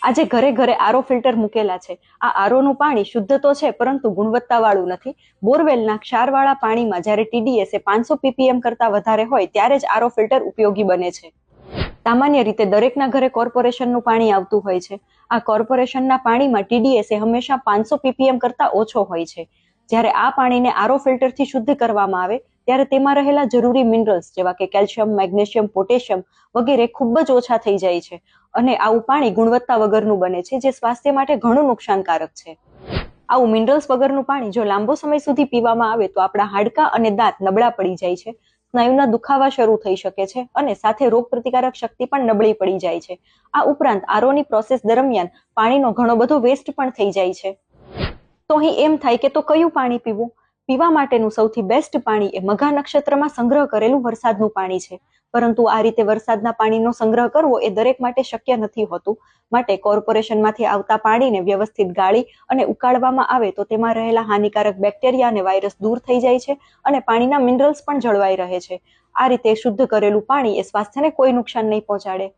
આજે ઘરે ઘરે આરો ફિલ્ટર મૂકેલા છે. આ આરોનું પાણી શુદ્ધ તો છે, પરંતુ ગુણવત્તાવાળું નથી. બોરવેલના ક્ષારવાળા પાણીમાં જ્યારે TDS એ 500 ppm કરતાં વધારે હોય ત્યારે જ આરો ફિલ્ટર ઉપયોગી બને છે. સામાન્ય રીતે દરેકના ઘરે કોર્પોરેશનનું પાણી આવતું હોય છે. આ કોર્પોરેશનના પાણીમાં TDS એ હંમેશા 500 ppm કરતાં ઓછો હોય છે. જ્યારે આ પાણીને આરો ફિલ્ટરથી શુદ્ધ કરવામાં આવે ત્યારે તેમાં રહેલા જરૂરી મિનરલ્સ જેવા કે કેલ્શિયમ, મેગ્નેશિયમ, પોટેશિયમ વગેરે ખૂબ જ ઓછા થઈ જાય છે અને આવું પાણી ગુણવત્તા વગરનું બને છે, જે સ્વાસ્થ્ય માટે ઘણું નુકસાનકારક છે. આવું મિનરલ્સ વગરનું પાણી જો લાંબો સમય સુધી પીવામાં આવે તો આપણા હાડકાં અને દાંત નબળા પડી જાય છે, સ્નાયુના દુખાવા શરૂ થઈ શકે છે અને સાથે રોગપ્રતિકારક શક્તિ પણ નબળી પડી જાય છે. આ ઉપરાંત આરોની પ્રોસેસ દરમિયાન પાણીનો ઘણો બધો વેસ્ટ પણ થઈ જાય છે. તો અહીં એમ થાય કે તો કયું પાણી પીવું? પીવા માટેનું સૌથી બેસ્ટ પાણી એ મઘા નક્ષત્રમાં સંગ્રહ કરેલું વરસાદનું પાણી છે. પરંતુ આ રીતે વરસાદના પાણીનો સંગ્રહ કરવો એ દરેક માટે શક્ય નથી હોતું. માટે કોર્પોરેશનમાંથી આવતા પાણીને વ્યવસ્થિત ગાળી અને ઉકાળવામાં આવે તો તેમાં રહેલા હાનિકારક બેક્ટેરિયા અને વાયરસ દૂર થઈ જાય છે અને પાણીના મિનરલ્સ પણ જળવાઈ રહે છે. આ રીતે શુદ્ધ કરેલું પાણી એ સ્વાસ્થ્યને કોઈ નુકસાન નહીં પહોંચાડે.